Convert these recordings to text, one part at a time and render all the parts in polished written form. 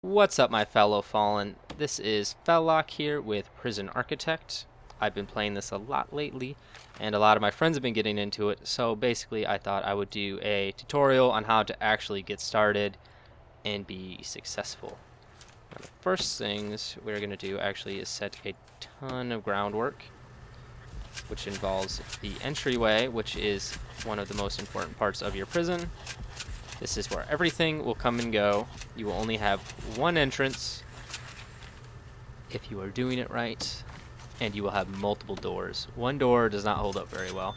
What's up, my fellow Fallen? This is Fellock here with Prison Architect. I've been playing this a lot lately, and a lot of my friends have been getting into it, so basically I thought I would do a tutorial on how to actually get started and be successful. Now, the first things we're going to do actually is set a ton of groundwork, which involves the entryway, which is one of the most important parts of your prison. This is where everything will come and go. You will only have one entrance if you are doing it right, and you will have multiple doors. One door does not hold up very well.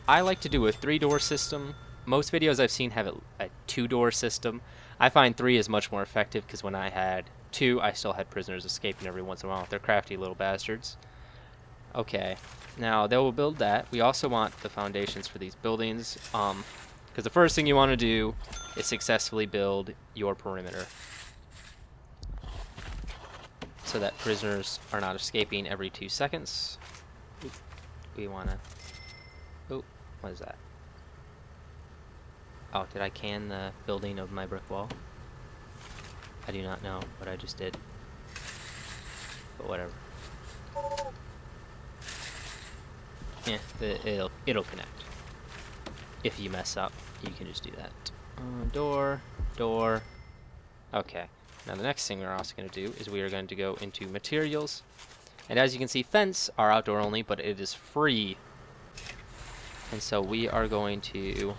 I like to do a 3-door system. Most videos I've seen have a 2-door system. I find 3 is much more effective because when I had 2, I still had prisoners escaping every once in a while. They're crafty little bastards. Okay, now they will build that. We also want the foundations for these buildings. Because the first thing you want to do is successfully build your perimeter so that prisoners are not escaping every 2 seconds. Oop. We want to... Oh, what is that? Oh, did I can the building of my brick wall? I do not know what I just did. But whatever. Yeah, it'll connect. If you mess up, you can just do that. Door. Okay. Now the next thing we're also going to do is we are going to go into materials. And as you can see, fence are outdoor only, but it is free. And so we are going to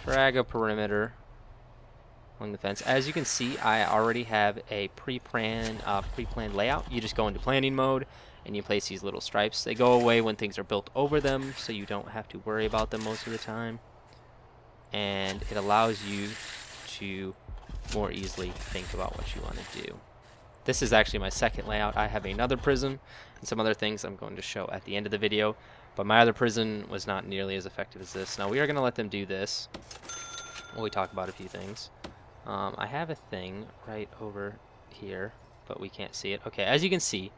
drag a perimeter along the fence. As you can see, I already have a pre-planned layout. You just go into planning mode and you place these little stripes. They go away when things are built over them, so you don't have to worry about them most of the time. And it allows you to more easily think about what you want to do. This is actually my second layout. I have another prison and some other things I'm going to show at the end of the video, but my other prison was not nearly as effective as this. Now we are going to let them do this while we talk about a few things. I have a thing right over here, but we can't see it. Okay, as you can see,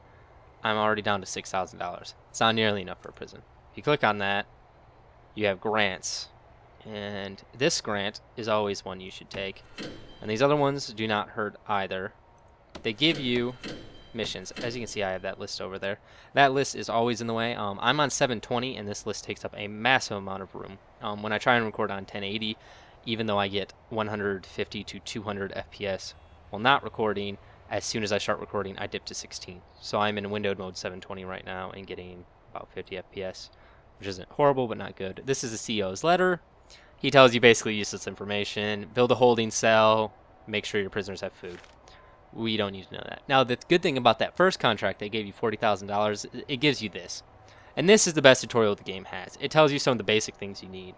I'm already down to $6,000. It's not nearly enough for a prison. If you click on that, you have grants. And this grant is always one you should take. And these other ones do not hurt either. They give you missions. As you can see, I have that list over there. That list is always in the way. I'm on 720, and this list takes up a massive amount of room. When I try and record on 1080, even though I get 150 to 200 FPS while not recording, as soon as I start recording, I dip to 16. So I'm in windowed mode 720 right now and getting about 50 FPS, which isn't horrible, but not good. This is the CEO's letter. He tells you basically useless information. Build a holding cell. Make sure your prisoners have food. We don't need to know that. Now, the good thing about that first contract, they gave you $40,000. It gives you this. And this is the best tutorial the game has. It tells you some of the basic things you need.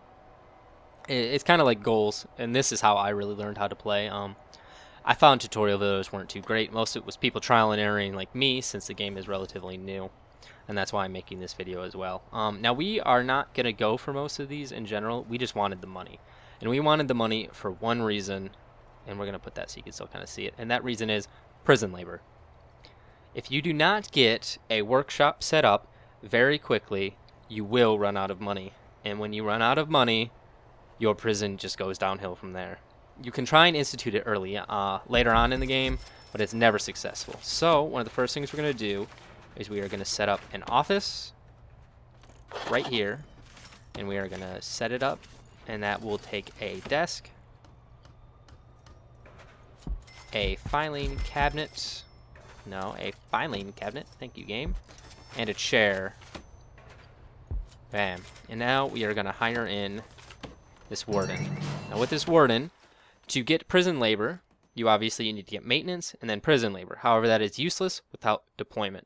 It's kind of like goals, and this is how I really learned how to play. I found tutorial videos weren't too great. Most of it was people trial and erroring like me, since the game is relatively new. And that's why I'm making this video as well. Now, we are not going to go for most of these in general. We just wanted the money. And we wanted the money for one reason, and we're going to put that so you can still kind of see it. And that reason is prison labor. If you do not get a workshop set up very quickly, you will run out of money. And when you run out of money, your prison just goes downhill from there. You can try and institute it early, later on in the game, but it's never successful. So one of the first things we're going to do is we are going to set up an office right here, and we are going to set it up, and that will take a desk, a filing cabinet, thank you game, and a chair. Bam. And now we are going to hire in this warden. Now with this warden, to get prison labor, you obviously need to get maintenance and then prison labor. However, that is useless without deployment.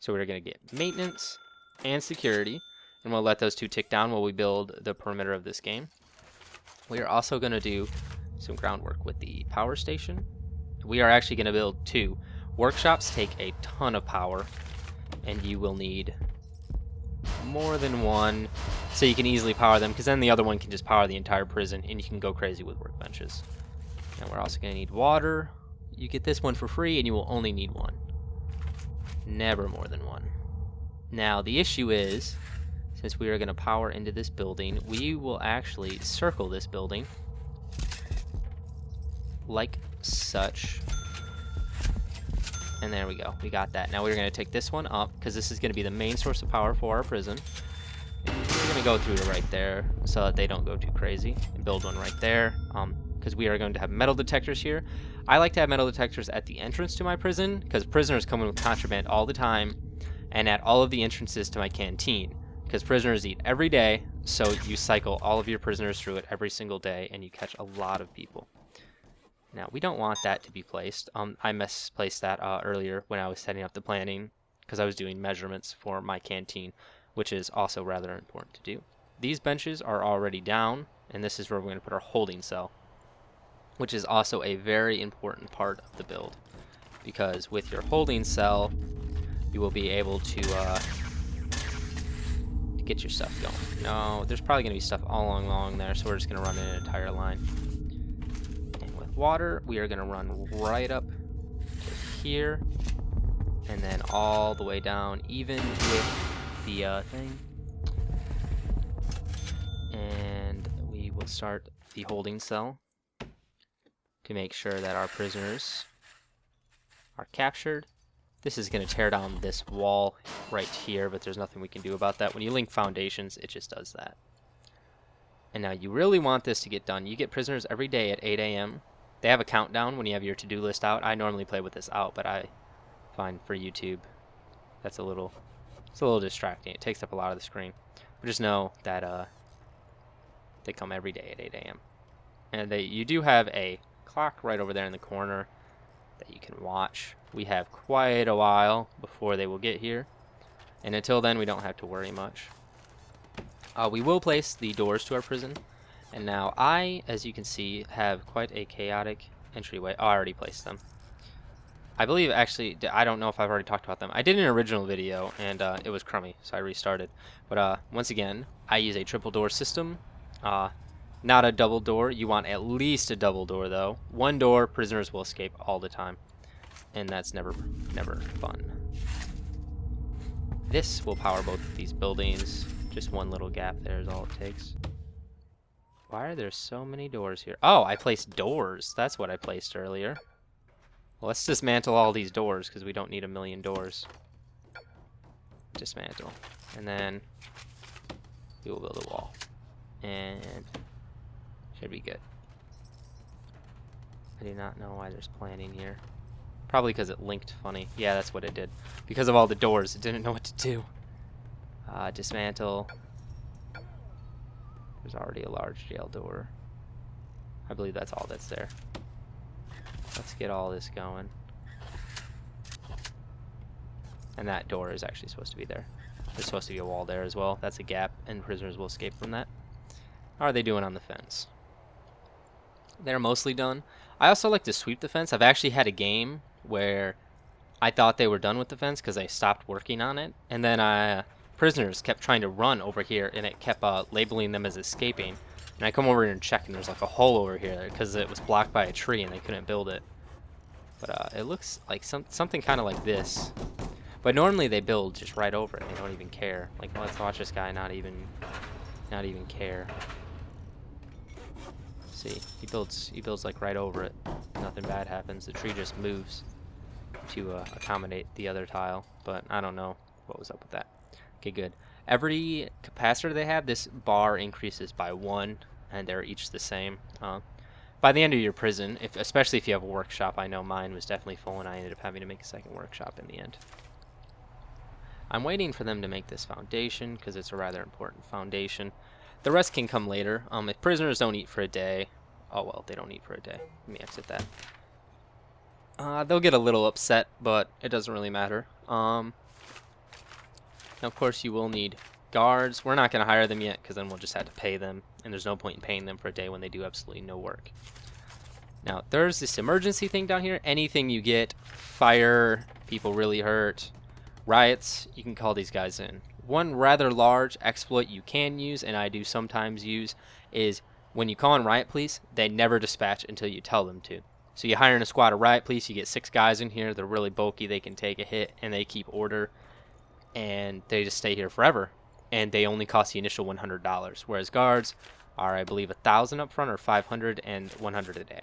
So we're going to get maintenance and security, and we'll let those two tick down while we build the perimeter of this game. We are also going to do some groundwork with the power station. We are actually going to build 2. Workshops take a ton of power, and you will need more than one, so you can easily power them, because then the other one can just power the entire prison, and you can go crazy with workbenches. And we're also going to need water. You get this one for free, and you will only need 1. Never more than 1. Now, the issue is, since we are going to power into this building, we will actually circle this building like such. And there we go. We got that. Now we're going to take this one up because this is going to be the main source of power for our prison. We're going to go through to right there so that they don't go too crazy. And build one right there because we are going to have metal detectors here. I like to have metal detectors at the entrance to my prison because prisoners come in with contraband all the time, and at all of the entrances to my canteen because prisoners eat every day, so you cycle all of your prisoners through it every single day and you catch a lot of people. Now, we don't want that to be placed. I misplaced that earlier when I was setting up the planning because I was doing measurements for my canteen, which is also rather important to do. These benches are already down, and this is where we're going to put our holding cell, which is also a very important part of the build because with your holding cell, you will be able to get your stuff going. No, there's probably going to be stuff all along there, so we're just going to run an entire line. Water, we are going to run right up to here and then all the way down, even with the thing. And we will start the holding cell to make sure that our prisoners are captured. This is going to tear down this wall right here, but there's nothing we can do about that. When you link foundations, it just does that. And now you really want this to get done. You get prisoners every day at 8 a.m. They have a countdown when you have your to-do list out. I normally play with this out, but I find for YouTube that's a little distracting. It takes up a lot of the screen. But just know that they come every day at 8 a.m. And you do have a clock right over there in the corner that you can watch. We have quite a while before they will get here. And until then, we don't have to worry much. We will place the doors to our prison. And now I, as you can see, have quite a chaotic entryway. Oh, I already placed them. I believe, actually, I don't know if I've already talked about them. I did an original video, and it was crummy, so I restarted. But once again, I use a triple door system. Not a double door. You want at least a double door, though. One door, prisoners will escape all the time. And that's never fun. This will power both of these buildings. Just one little gap there is all it takes. Why are there so many doors here? Oh, I placed doors. That's what I placed earlier. Well, let's dismantle all these doors because we don't need a million doors. Dismantle. And then we will build a wall. And should be good. I do not know why there's planning here. Probably because it linked funny. Yeah, that's what it did. Because of all the doors, it didn't know what to do. Dismantle. There's already a large jail door. I believe that's all that's there. Let's get all this going. And that door is actually supposed to be there. There's supposed to be a wall there as well. That's a gap, and prisoners will escape from that. How are they doing on the fence? They're mostly done. I also like to sweep the fence. I've actually had a game where I thought they were done with the fence because I stopped working on it. And then prisoners kept trying to run over here, and it kept labeling them as escaping. And I come over here and check, and there's like a hole over here because it was blocked by a tree and they couldn't build it. But it looks like something kind of like this. But normally they build just right over it. They don't even care. Like, let's watch this guy not even care. See, he builds like right over it. Nothing bad happens. The tree just moves to accommodate the other tile. But I don't know what was up with that. Okay, good. Every capacitor they have, this bar increases by 1, and they're each the same. By the end of your prison, especially if you have a workshop, I know mine was definitely full, and I ended up having to make a second workshop in the end. I'm waiting for them to make this foundation because it's a rather important foundation. The rest can come later. If prisoners don't eat for a day, oh well, they don't eat for a day. Let me exit that. They'll get a little upset, but it doesn't really matter. Now, of course, you will need guards. We're not going to hire them yet because then we'll just have to pay them, and there's no point in paying them for a day when they do absolutely no work. Now, there's this emergency thing down here. Anything you get, fire, people really hurt, riots, you can call these guys in. One rather large exploit you can use, and I do sometimes use, is when you call in riot police, they never dispatch until you tell them to. So you hire in a squad of riot police, you get 6 guys in here, they're really bulky, they can take a hit, and they keep order, and they just stay here forever. And they only cost the initial $100, whereas guards are, I believe, 1,000 up front, or 500 and 100 a day.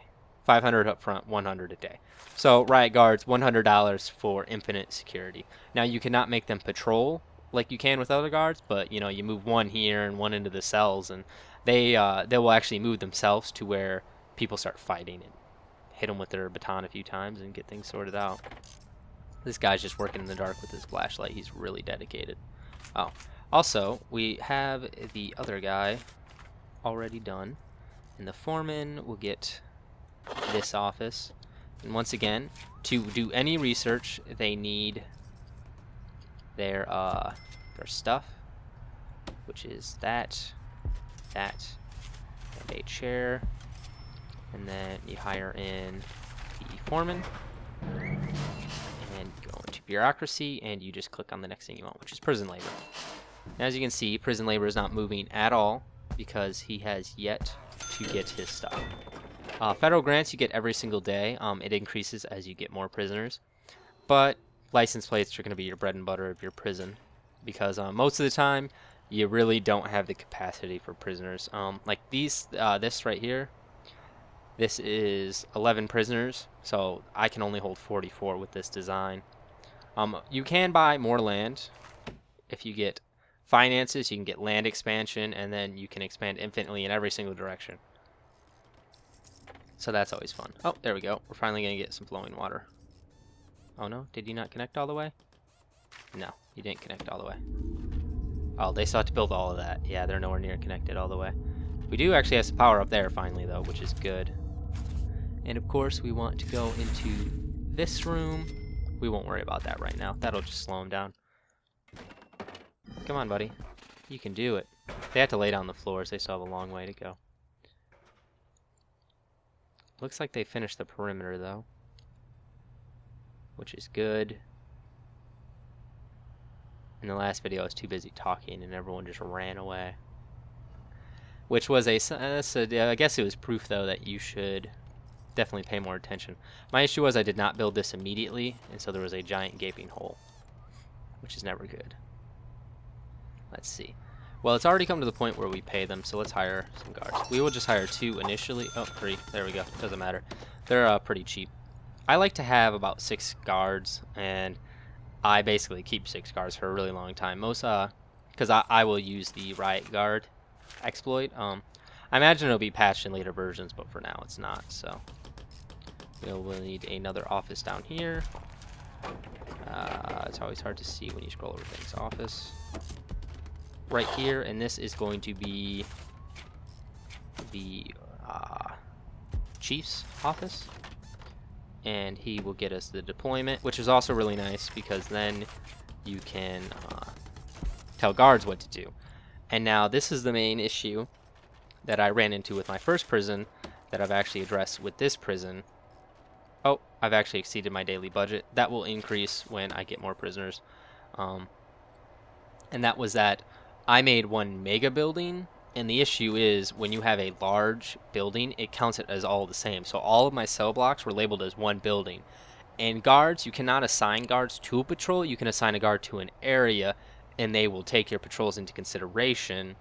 500 up front, 100 a day. So riot guards, $100 for infinite security. Now you cannot make them patrol like you can with other guards, but you know, you move one here and one into the cells, and they will actually move themselves to where people start fighting and hit them with their baton a few times and get things sorted out. This guy's just working in the dark with his flashlight. He's really dedicated. Oh, also we have the other guy already done, and the foreman will get this office. And once again, to do any research, they need their stuff, which is that, and a chair, and then you hire in the foreman, and go into bureaucracy, and you just click on the next thing you want, which is prison labor. And as you can see, prison labor is not moving at all because he has yet to get his stuff. Federal grants you get every single day. It increases as you get more prisoners, but license plates are going to be your bread and butter of your prison, because most of the time you really don't have the capacity for prisoners. Like this right here, this is 11 prisoners, so I can only hold 44 with this design. You can buy more land if you get finances. You can get land expansion, and then you can expand infinitely in every single direction. So that's always fun. Oh, there we go. We're finally going to get some flowing water. Oh no, did you not connect all the way? No, you didn't connect all the way. Oh, they still have to build all of that. Yeah, they're nowhere near connected all the way. We do actually have some power up there finally though, which is good. And of course we want to go into this room. We won't worry about that right now. That'll just slow them down. Come on, buddy. You can do it. They have to lay down the floors. They still have a long way to go. Looks like they finished the perimeter though, which is good. In the last video I was too busy talking and everyone just ran away, which was I guess it was proof though that you should definitely pay more attention. My issue was I did not build this immediately, and so there was a giant gaping hole, which is never good. Let's see. Well, it's already come to the point where we pay them, so let's hire some guards. We will just hire 2 initially. Oh, 3. There we go. Doesn't matter. They're pretty cheap. I like to have about 6 guards, and I basically keep 6 guards for a really long time. Most, because I will use the riot guard exploit. I imagine it'll be patched in later versions, but for now it's not. So we'll need another office down here. It's always hard to see when you scroll over things. Office. Right here, and this is going to be the chief's office, and he will get us the deployment, which is also really nice because then you can tell guards what to do. And now this is the main issue that I ran into with my first prison that I've actually addressed with this prison. Oh, I've actually exceeded my daily budget. That will increase when I get more prisoners, and that was that I made one mega building, and the issue is when you have a large building, it counts it as all the same. So all of my cell blocks were labeled as one building. And guards, you cannot assign guards to a patrol. You can assign a guard to an area, and they will take your patrols into consideration.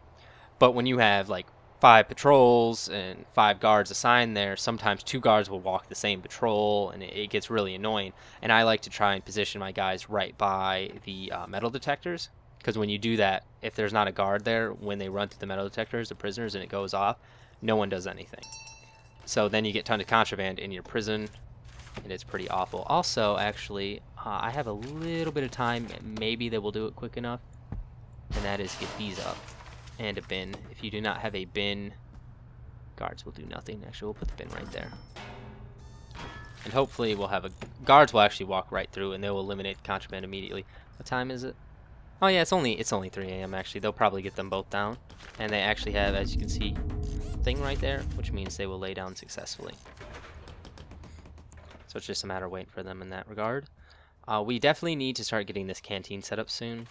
But when you have like 5 patrols and 5 guards assigned there, sometimes 2 guards will walk the same patrol, and it gets really annoying. And I like to try and position my guys right by the metal detectors. Because when you do that, if there's not a guard there, when they run through the metal detectors, the prisoners, and it goes off, no one does anything. So then you get a ton of contraband in your prison, and it's pretty awful. Also, actually, I have a little bit of time. Maybe they will do it quick enough, and that is get these up. And a bin. If you do not have a bin, guards will do nothing. Actually, we'll put the bin right there. And hopefully we'll have guards will actually walk right through, and they will eliminate contraband immediately. What time is it? Oh yeah, it's only 3 a.m. actually. They'll probably get them both down. And they actually have, as you can see, a thing right there, which means they will lay down successfully. So it's just a matter of waiting for them in that regard. We definitely need to start getting this canteen set up soon.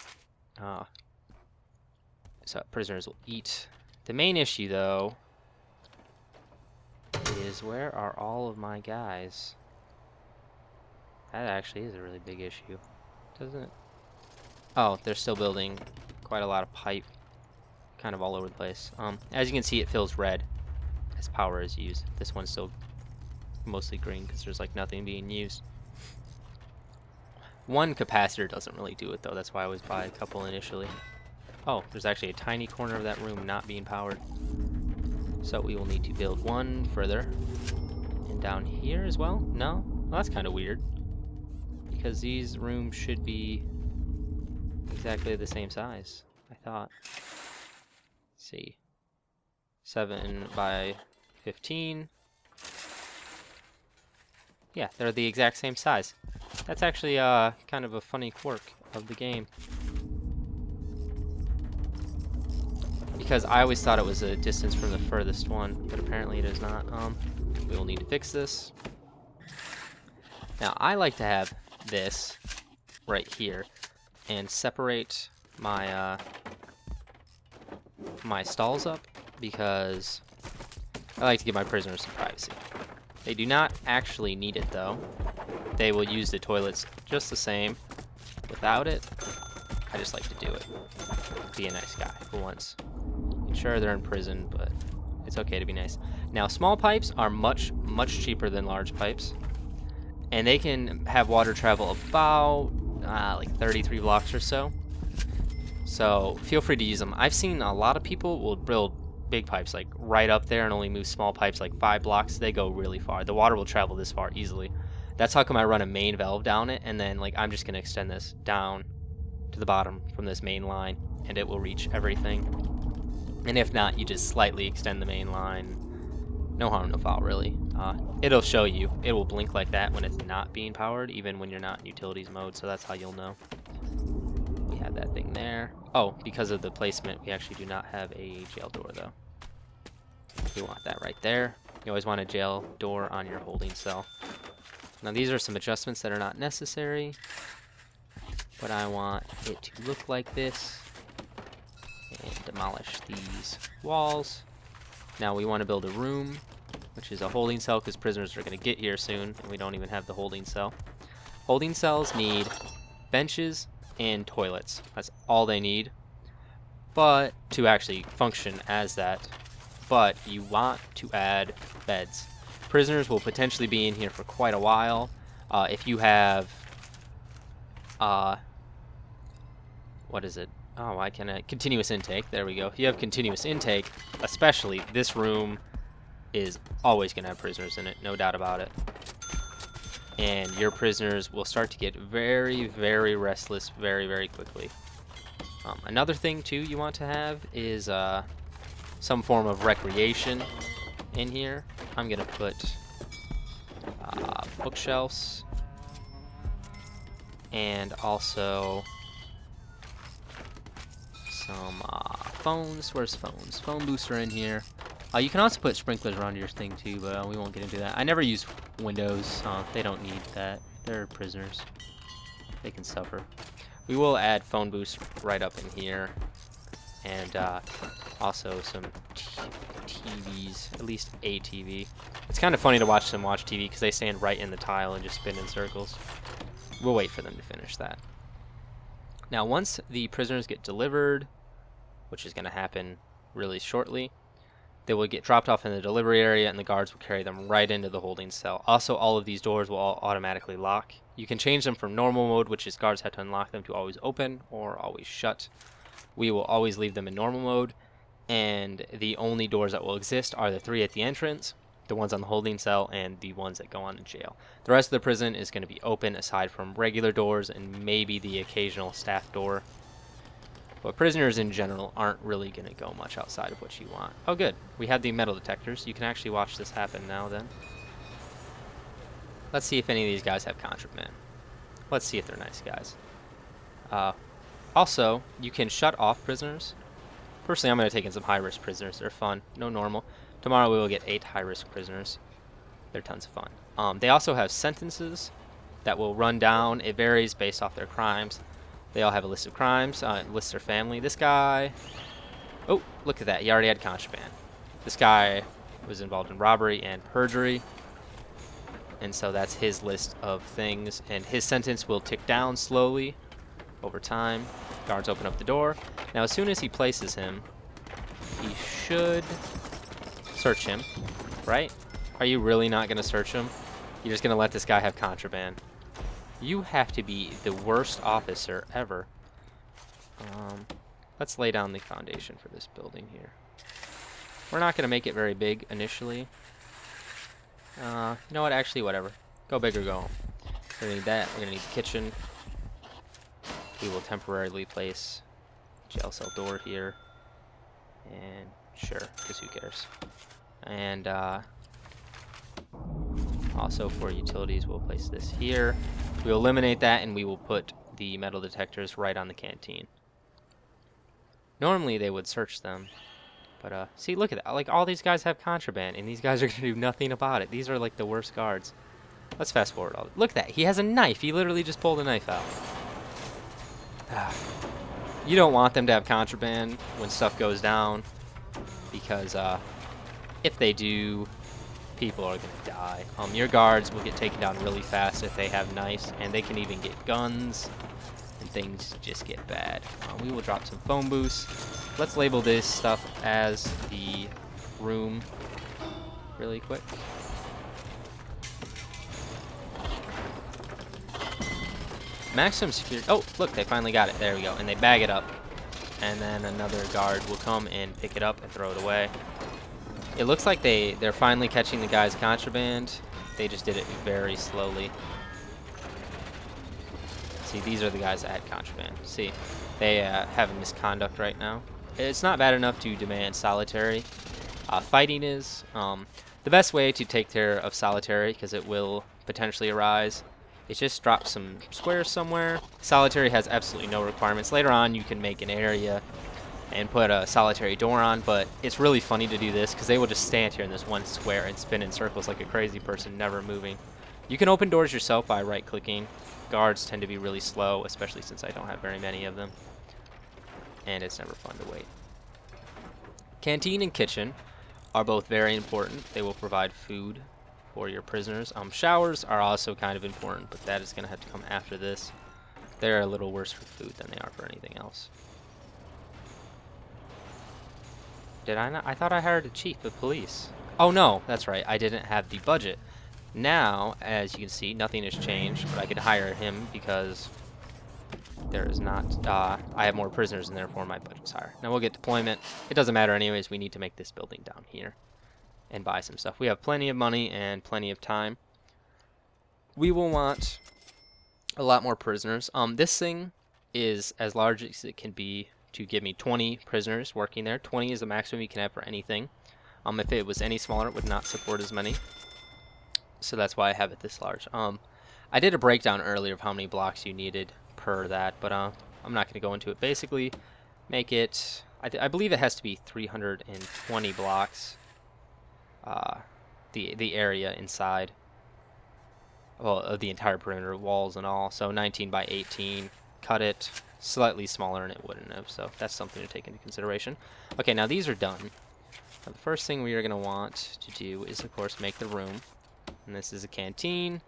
So prisoners will eat. The main issue, though, is where are all of my guys? That actually is a really big issue, doesn't it? Oh, they're still building quite a lot of pipe, kind of all over the place. As you can see, it fills red as power is used. This one's still mostly green because there's like nothing being used. One capacitor doesn't really do it though. That's why I always buy a couple initially. Oh, there's actually a tiny corner of that room not being powered. So we will need to build one further. And down here as well? No? Well, that's kind of weird. Because these rooms should be exactly the same size, I thought. Let's see. 7 by 15. Yeah, they're the exact same size. That's actually kind of a funny quirk of the game. Because I always thought it was a distance from the furthest one, but apparently it is not. We will need to fix this. Now, I like to have this right here and separate my my stalls up because I like to give my prisoners some privacy. They do not actually need it though. They will use the toilets just the same. Without it, I just like to do it. Be a nice guy for once. Sure, they're in prison, but it's okay to be nice. Now, small pipes are much cheaper than large pipes. And they can have water travel about like 33 blocks or so. So feel free to use them. I've seen a lot of people will build big pipes like right up there and only move small pipes like 5 blocks. They go really far. The water will travel this far easily. That's how come I run a main valve down it, and then like I'm just gonna extend this down to the bottom from this main line, and it will reach everything. And if not, you just slightly extend the main line. No harm, no foul, really. It'll show you. It will blink like that when it's not being powered, even when you're not in utilities mode, so that's how you'll know. We have that thing there. Oh, because of the placement, we actually do not have a jail door, though. We want that right there. You always want a jail door on your holding cell. Now, these are some adjustments that are not necessary, but I want it to look like this. And demolish these walls. Now we want to build a room, which is a holding cell, because prisoners are going to get here soon, and we don't even have the holding cell. Holding cells need benches and toilets. That's all they need, but to actually function as that. But you want to add beds. Prisoners will potentially be in here for quite a while. If you have, what is it? Oh, why can't I? Continuous intake. There we go. If you have continuous intake, especially this room is always going to have prisoners in it, no doubt about it. And your prisoners will start to get very, very restless very quickly. Another thing, too, you want to have is some form of recreation in here. I'm going to put bookshelves and also some phones. Where's phones? Phone booths are in here. You can also put sprinklers around your thing too, but we won't get into that. I never use windows. They don't need that. They're prisoners. They can suffer. We will add phone booths right up in here, and also some TVs, at least a TV. It's kind of funny to watch them watch TV because they stand right in the tile and just spin in circles. We'll wait for them to finish that. Now, once the prisoners get delivered, which is going to happen really shortly, they will get dropped off in the delivery area, and the guards will carry them right into the holding cell. Also, all of these doors will all automatically lock. You can change them from normal mode, which is guards have to unlock them, to always open or always shut. We will always leave them in normal mode, and the only doors that will exist are the 3 at the entrance, the ones on the holding cell, and the ones that go on to jail. The rest of the prison is going to be open aside from regular doors and maybe the occasional staff door. But prisoners in general aren't really going to go much outside of what you want. Oh, good. We have the metal detectors. You can actually watch this happen now then. Let's see if any of these guys have contraband. Let's see if they're nice guys. Also, you can shut off prisoners. Personally, I'm going to take in some high-risk prisoners. They're fun. No normal. Tomorrow we will get 8 high-risk prisoners. They're tons of fun. They also have sentences that will run down. It varies based off their crimes. They all have a list of crimes, lists their family. This guy, oh, look at that. He already had contraband. This guy was involved in robbery and perjury. And so that's his list of things. And his sentence will tick down slowly over time. Guards open up the door. Now, as soon as he places him, he should search him, right? Are you really not going to search him? You're just going to let this guy have contraband. You have to be the worst officer ever. Let's lay down the foundation for this building here. We're not going to make it very big initially. You know what? Actually, whatever. Go big or go home. We're going to need that. We're going to need the kitchen. We will temporarily place jail cell door here. And sure, because who cares? And also for utilities, we'll place this here. We'll eliminate that, and we will put the metal detectors right on the canteen. Normally, they would search them. But, see, look at that. Like, all these guys have contraband, and these guys are going to do nothing about it. These are, like, the worst guards. Let's fast forward all. Look at that. He has a knife. He literally just pulled a knife out. You don't want them to have contraband when stuff goes down, because if they do, people are going to die. Your guards will get taken down really fast if they have knives, and they can even get guns, and things just get bad. We will drop some phone boosts. Let's label this stuff as the room really quick. Maximum security. Oh, look, they finally got it. There we go. And they bag it up. And then another guard will come and pick it up and throw it away. It looks like they're finally catching the guy's contraband. They just did it very slowly. See, these are the guys that had contraband. See, they have a misconduct right now. It's not bad enough to demand solitary. Fighting is the best way to take care of solitary, because it will potentially arise. It's just drop some squares somewhere. Solitary has absolutely no requirements. Later on, you can make an area and put a solitary door on, but it's really funny to do this because they will just stand here in this one square and spin in circles like a crazy person, never moving. You can open doors yourself by right-clicking. Guards tend to be really slow, especially since I don't have very many of them. And it's never fun to wait. Canteen and kitchen are both very important. They will provide food for your prisoners. Showers are also kind of important, but that is going to have to come after this. They're a little worse for food than they are for anything else. Did I not? I thought I hired a chief of police. Oh no, that's right. I didn't have the budget. Now, as you can see, nothing has changed, but I could hire him because there is not, I have more prisoners and therefore my budget's higher. Now we'll get deployment. It doesn't matter anyways. We need to make this building down here and buy some stuff. We have plenty of money and plenty of time. We will want a lot more prisoners. This thing is as large as it can be to give me 20 prisoners working there. 20 is the maximum you can have for anything. If it was any smaller, it would not support as many. So that's why I have it this large. I did a breakdown earlier of how many blocks you needed per that, but I'm not going to go into it. Basically, make it, I believe it has to be 320 blocks, the area inside, well, of the entire perimeter, walls and all. So 19 by 18, cut it slightly smaller and it wouldn't have, so that's something to take into consideration. Okay, now these are done. Now the first thing we are going to want to do is, of course, make the room. And this is a canteen.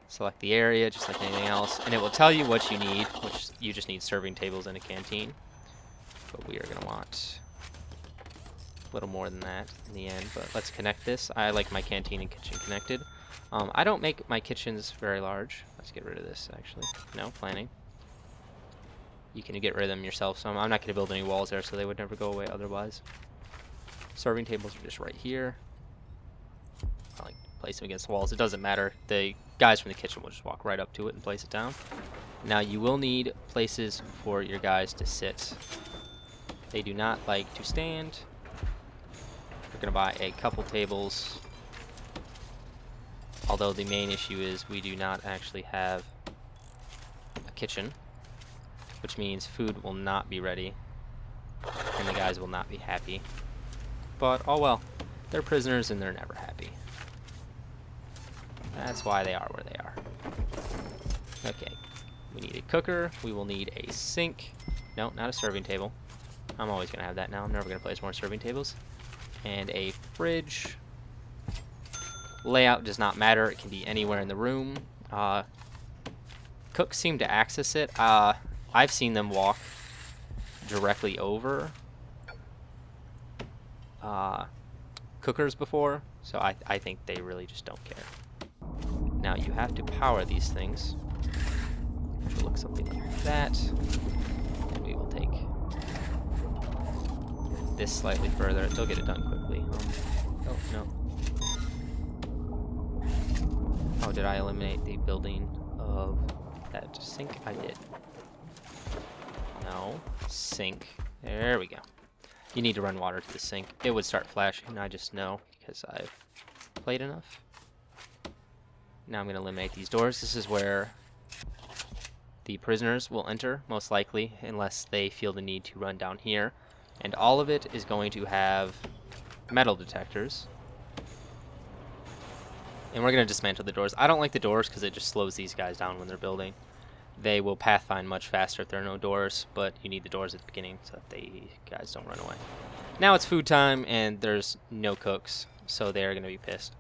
Select the area, just like anything else, and it will tell you what you need, which you just need serving tables in a canteen. But we are going to want a little more than that in the end. But let's connect this. I like my canteen and kitchen connected. I don't make my kitchens very large. Let's get rid of this, actually. No, planning. You can get rid of them yourself, so I'm not going to build any walls there, so they would never go away otherwise. Serving tables are just right here. I like place them against the walls. It doesn't matter. The guys from the kitchen will just walk right up to it and place it down. Now you will need places for your guys to sit. They do not like to stand. We're going to buy a couple tables. Although the main issue is we do not actually have a kitchen, which means food will not be ready and the guys will not be happy. But oh well, they're prisoners and they're never happy. That's why they are where they are. Okay, we need a cooker. We will need a sink. No, not a serving table. I'm always going to have that now. I'm never going to place more serving tables. And a fridge. Layout does not matter. It can be anywhere in the room. Cooks seem to access it. I've seen them walk directly over cookers before. So I think they really just don't care. Now you have to power these things, which will look something like that. And we will take this slightly further. They'll get it done quickly. Oh, no. Oh, did I eliminate the building of that sink? I did. No. Sink. There we go. You need to run water to the sink. It would start flashing. I just know because I've played enough. Now I'm going to eliminate these doors. This is where the prisoners will enter, most likely, unless they feel the need to run down here. And all of it is going to have metal detectors. And we're going to dismantle the doors. I don't like the doors because it just slows these guys down when they're building. They will pathfind much faster if there are no doors, but you need the doors at the beginning so that the guys don't run away. Now it's food time, and there's no cooks, so they're going to be pissed.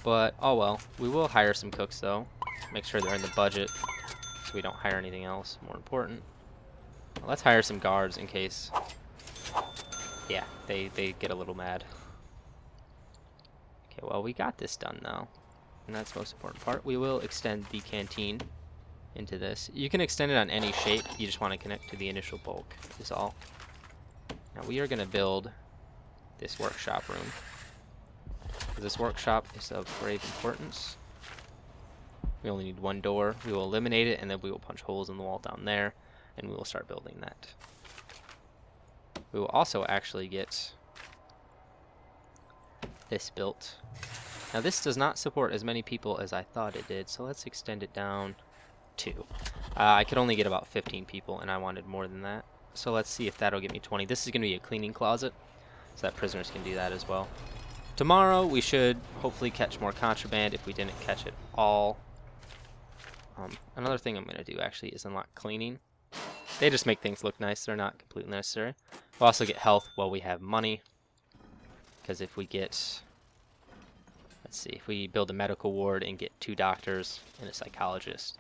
But, oh well. We will hire some cooks, though. Make sure they're in the budget so we don't hire anything else more important. Well, let's hire some guards in case... Yeah, they get a little mad. Okay, well, we got this done now. And that's the most important part. We will extend the canteen into this. You can extend it on any shape. You just want to connect to the initial bulk is all. Now we are going to build this workshop room. This workshop is of grave importance. We only need one door. We will eliminate it, and then we will punch holes in the wall down there, and we will start building that. We will also actually get this built. Now this does not support as many people as I thought it did, so let's extend it down to. I could only get about 15 people, and I wanted more than that. So let's see if that'll get me 20. This is going to be a cleaning closet, so that prisoners can do that as well. Tomorrow we should hopefully catch more contraband if we didn't catch it all. Another thing I'm going to do actually is unlock cleaning. They just make things look nice. They're not completely necessary. We'll also get health while we have money. Because if we get... Let's see, if we build a medical ward and get 2 doctors and a psychologist,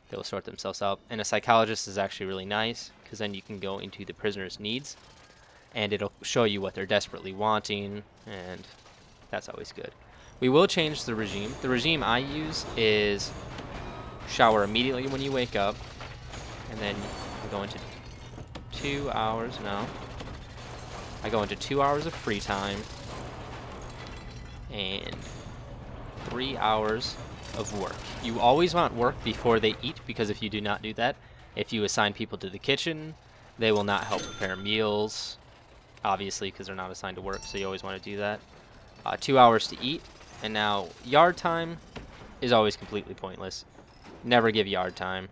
they will sort themselves out. And a psychologist is actually really nice because then you can go into the prisoner's needs and it'll show you what they're desperately wanting, and that's always good. We will change the regime. The regime I use is shower immediately when you wake up, and then we go into 2 hours. No. I go into 2 hours of free time and 3 hours of work. You always want work before they eat, because if you do not do that, if you assign people to the kitchen, they will not help prepare meals, obviously, because they're not assigned to work, so you always want to do that. 2 hours to eat, and now yard time is always completely pointless. Never give yard time.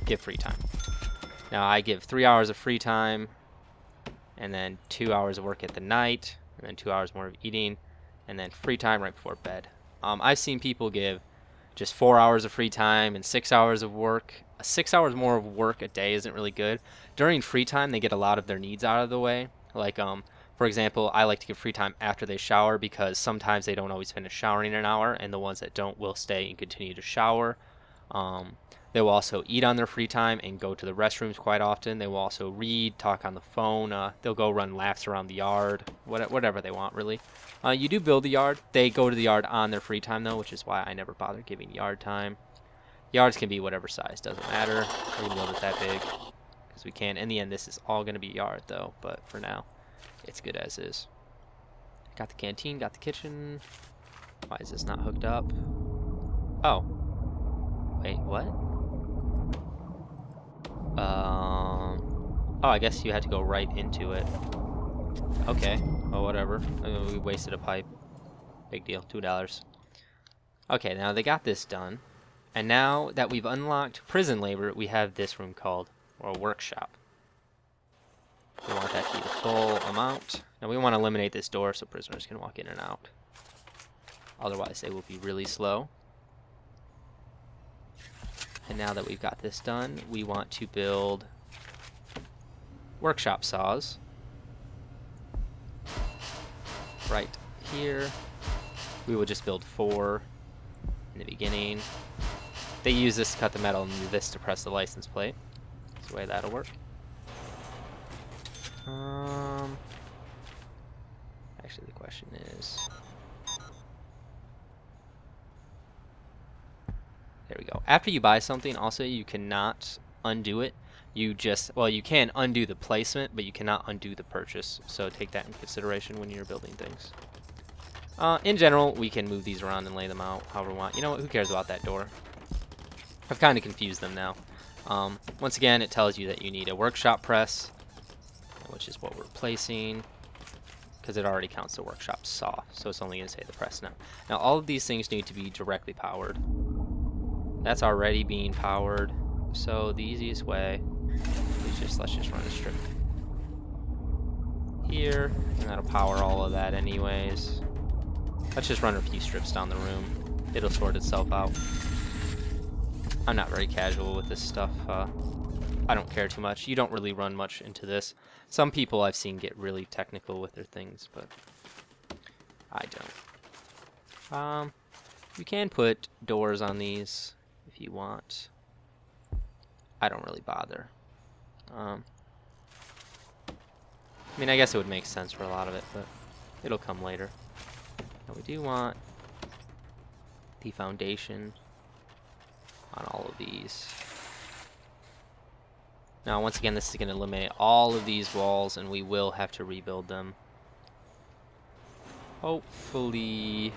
Give free time. Now I give 3 hours of free time, and then 2 hours of work at the night, and then 2 hours more of eating, and then free time right before bed. I've seen people give just 4 hours of free time and 6 hours of work. 6 hours more of work a day isn't really good. During free time, they get a lot of their needs out of the way. Like, for example, I like to give free time after they shower because sometimes they don't always finish showering in an hour, and the ones that don't will stay and continue to shower. They will also eat on their free time and go to the restrooms quite often. They will also read, talk on the phone. They'll go run laps around the yard, whatever they want, really. You do build the yard. They go to the yard on their free time, though, which is why I never bother giving yard time. Yards can be whatever size, doesn't matter. We can build it that big because we can. In the end, this is all going to be yard, though, but for now, it's good as is. Got the canteen, got the kitchen. Why is this not hooked up? Oh. Wait, what? Oh, I guess you had to go right into it. Okay. Oh, whatever. We wasted a pipe. Big deal. $2. Okay, now they got this done. And now that we've unlocked prison labor, we have this room called a workshop. We want that to be the full amount. Now we want to eliminate this door so prisoners can walk in and out. Otherwise, they will be really slow. And now that we've got this done, we want to build workshop saws right here. We will just build 4 in the beginning. They use this to cut the metal and this to press the license plate. That's the way that'll work. I Actually, the question is... There we go. After you buy something, also, you cannot undo it. You just... Well, you can undo the placement, but you cannot undo the purchase. So take that in consideration when you're building things. In general, we can move these around and lay them out however we want. You know what? Who cares about that door? I've kind of confused them now. Once again, it tells you that you need a workshop press, which is what we're placing, because it already counts the workshop saw, so it's only going to say the press now. Now, all of these things need to be directly powered. That's already being powered, so the easiest way is let's just run a strip here, and that'll power all of that anyways. Let's just run a few strips down the room. It'll sort itself out. I'm not very casual with this stuff. I don't care too much. You don't really run much into this. Some people I've seen get really technical with their things, but I don't. You can put doors on these if you want. I don't really bother. I mean, I guess it would make sense for a lot of it, but it'll come later. Now we do want the foundation on all of these. Now, once again, this is going to eliminate all of these walls, and we will have to rebuild them. Hopefully,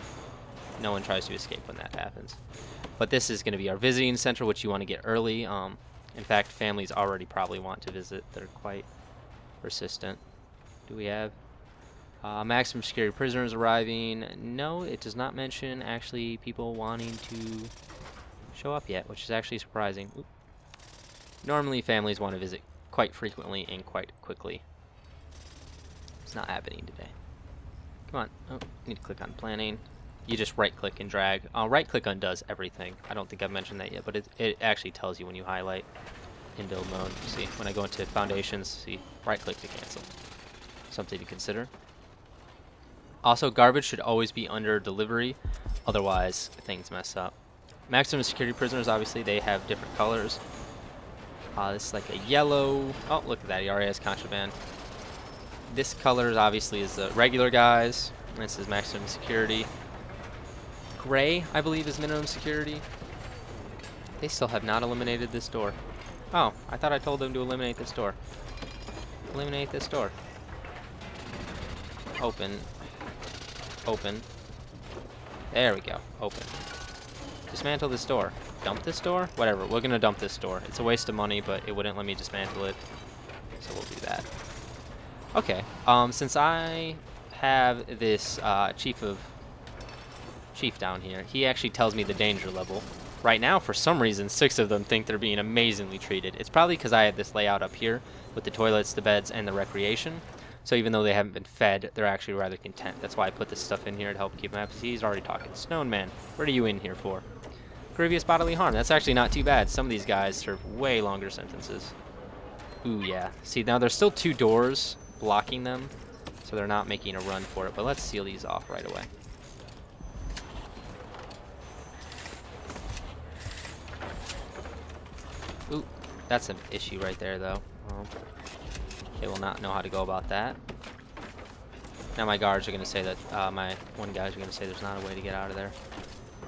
no one tries to escape when that happens. But this is going to be our visiting center, which you want to get early. In fact, families already probably want to visit. They're quite persistent. Do we have maximum security prisoners arriving? No, it does not mention actually people wanting to show up yet, which is actually surprising. Oop. Normally, families want to visit quite frequently and quite quickly. It's not happening today. Come on. Oh, need to click on planning. You just right-click and drag. Right-click undoes everything. I don't think I've mentioned that yet, but it actually tells you when you highlight in build mode. See, when I go into foundations, see, right-click to cancel. Something to consider. Also, garbage should always be under delivery, otherwise things mess up. Maximum security prisoners, obviously, they have different colors. This is like a yellow. Oh, look at that. He already has contraband. This color obviously is the regular guys. This is maximum security. Gray, I believe, is minimum security. They still have not eliminated this door. Oh, I thought I told them to eliminate this door. Eliminate this door. Open. Open. There we go. Open. Dismantle this door. Dump this door? Whatever. We're going to dump this door. It's a waste of money, but it wouldn't let me dismantle it. So we'll do that. Okay. Since I have this chief down here, he actually tells me the danger level. Right now, for some reason, 6 of them think they're being amazingly treated. It's probably because I had this layout up here with the toilets, the beds, and the recreation. So even though they haven't been fed, they're actually rather content. That's why I put this stuff in here to help keep them happy. He's already talking. Stone Man, what are you in here for? Grievous bodily harm. That's actually not too bad. Some of these guys serve way longer sentences. Ooh, yeah. See, now there's still 2 doors blocking them, so they're not making a run for it. But let's seal these off right away. Ooh, that's an issue right there, though. They will not know how to go about that. Now my guards are going to say that, my one guys are going to say there's not a way to get out of there.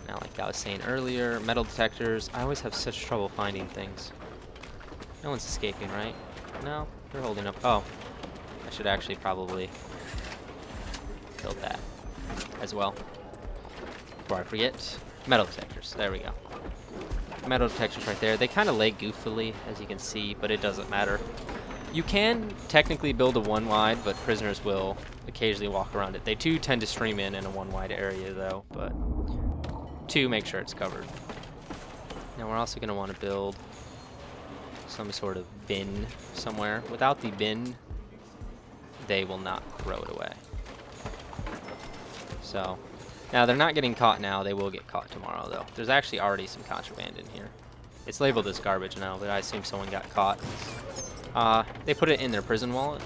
Now, like I was saying earlier, metal detectors, I always have such trouble finding things. No one's escaping, right? No, they're holding up. Oh, I should actually probably build that as well. Before I forget, metal detectors, there we go. Metal detectors right there. They kind of lay goofily, as you can see, but it doesn't matter. You can technically build a 1 wide, but prisoners will occasionally walk around it. They do tend to stream in a 1 wide area, though, but to make sure it's covered. Now we're also going to want to build some sort of bin somewhere. Without the bin, they will not throw it away. So, now they're not getting caught now. They will get caught tomorrow, though. There's actually already some contraband in here. It's labeled as garbage now, but I assume someone got caught. They put it in their prison wallet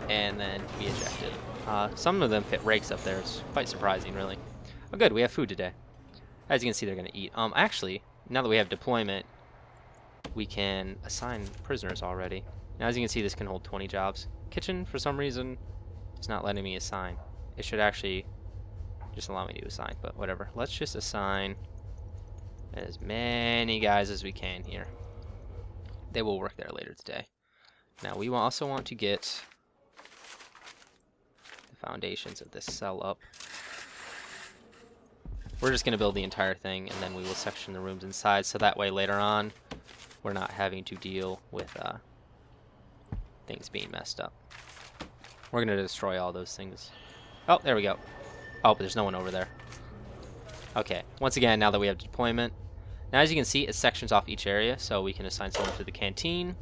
and then be ejected. Some of them fit rakes up there. It's quite surprising, really. Oh, good. We have food today. As you can see, they're going to eat. Actually, now that we have deployment, we can assign prisoners already. Now, as you can see, this can hold 20 jobs. Kitchen, for some reason, it's not letting me assign. it should actually just allow me to assign, but whatever. Let's just assign as many guys as we can here. They will work there later today. Now we also want to get the foundations of this cell up. We're just going to build the entire thing, and then we will section the rooms inside, so that way later on we're not having to deal with things being messed up. We're going to destroy all those things. Oh, there we go. Oh, but there's no one over there. Okay, once again, now that we have deployment, now as you can see, it sections off each area, so we can assign someone to the canteen,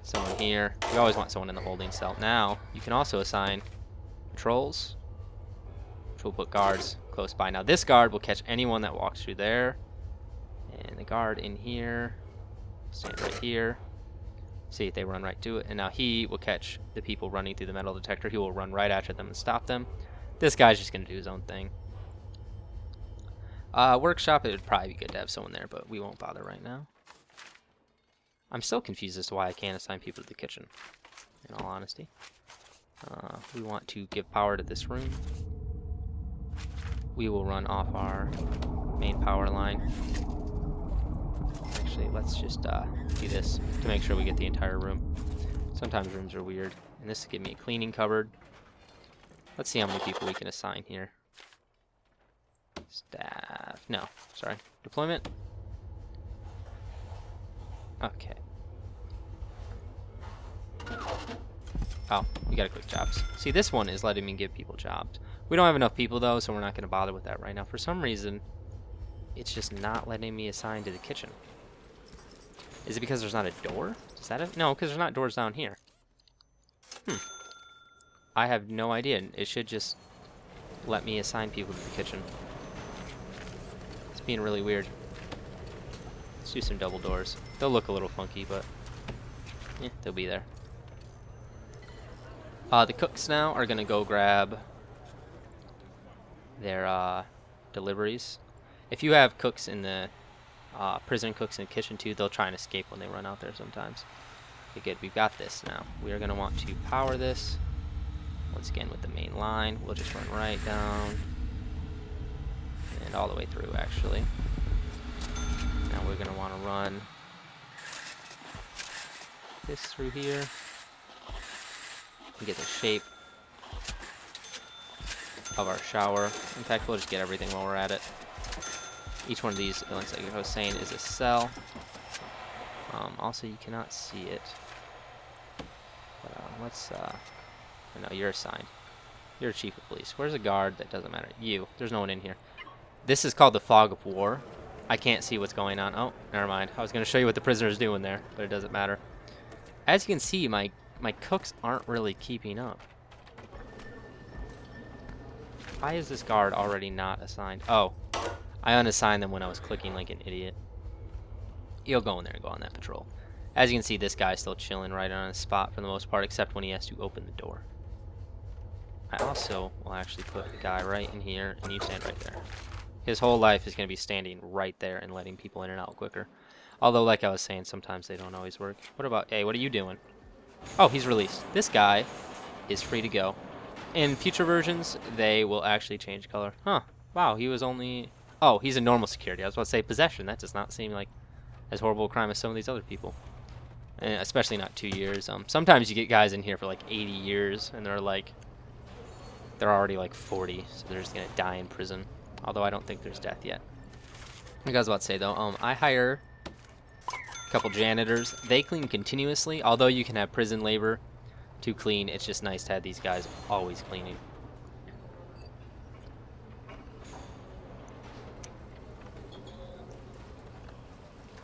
someone here. We always want someone in the holding cell. Now, you can also assign patrols, which will put guards close by. Now, this guard will catch anyone that walks through there, and the guard in here, stand right here. See, they run right to it, and now he will catch the people running through the metal detector. He will run right after them and stop them. This guy's just going to do his own thing. Workshop, it would probably be good to have someone there, but we won't bother right now. I'm still confused as to why I can't assign people to the kitchen, in all honesty. We want to give power to this room. We will run off our main power line. Actually, let's just do this to make sure we get the entire room. Sometimes rooms are weird. And this will give me a cleaning cupboard. Let's see how many people we can assign here. Staff. No, sorry. Deployment. Okay. Oh, we gotta click jobs. See, this one is letting me give people jobs. We don't have enough people though, so we're not gonna bother with that right now. For some reason, it's just not letting me assign to the kitchen. Is it because there's not a door? Is that it? No, because there's not doors down here. I have no idea. It should just let me assign people to the kitchen. It's being really weird. Let's do some double doors. They'll look a little funky, but yeah, they'll be there. The cooks now are gonna go grab their deliveries. If you have cooks in the prison cooks in the kitchen too, they'll try and escape when they run out there sometimes. Okay, good. We've got this now. We are gonna want to power this once again with the main line. We'll just run right down and all the way through. Actually, now we're gonna want to run this through here. Get the shape of our shower. In fact, we'll just get everything while we're at it. Each one of these, like I was saying, is a cell. Also, you cannot see it. But let's. No, you're assigned. You're chief of police. Where's a guard? That doesn't matter. You. There's no one in here. This is called the fog of war. I can't see what's going on. Oh, never mind. I was going to show you what the prisoner's doing there, but it doesn't matter. As you can see, my cooks aren't really keeping up. Why is this guard already not assigned? Oh, I unassigned them when I was clicking like an idiot. He'll go in there and go on that patrol. As you can see, this guy's still chilling right on his spot for the most part, except when he has to open the door. I also will actually put a guy right in here, and you stand right there. His whole life is going to be standing right there and letting people in and out quicker. Although, like I was saying, sometimes they don't always work. What about, hey, what are you doing? Oh, he's released. This guy is free to go. In future versions, they will actually change color. Huh. Wow, he was only... Oh, he's a normal security. I was about to say possession. That does not seem like as horrible a crime as some of these other people. And especially not 2 years. Sometimes you get guys in here for like 80 years, and they're already like 40, so they're just going to die in prison. Although I don't think there's death yet. Like I was about to say, though, I hire a couple janitors. They clean continuously. Although you can have prison labor to clean, it's just nice to have these guys always cleaning.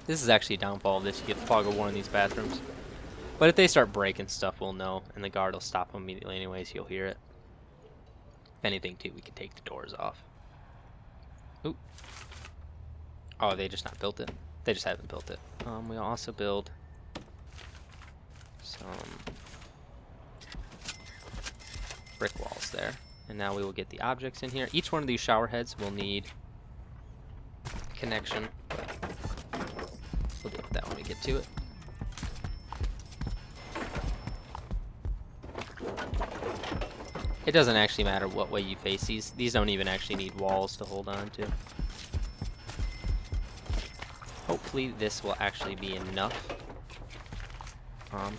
This is actually a downfall of this. You get the fog of war in these bathrooms. But if they start breaking stuff, we'll know, and the guard will stop them immediately anyways. You'll hear it. If anything, too, we can take the doors off. Oop. Oh, they just not built it? They just haven't built it. We'll also build some brick walls there. And now we will get the objects in here. Each one of these shower heads will need a connection. We'll deal with that when we get to it. It doesn't actually matter what way you face these. These don't even actually need walls to hold on to. Hopefully this will actually be enough.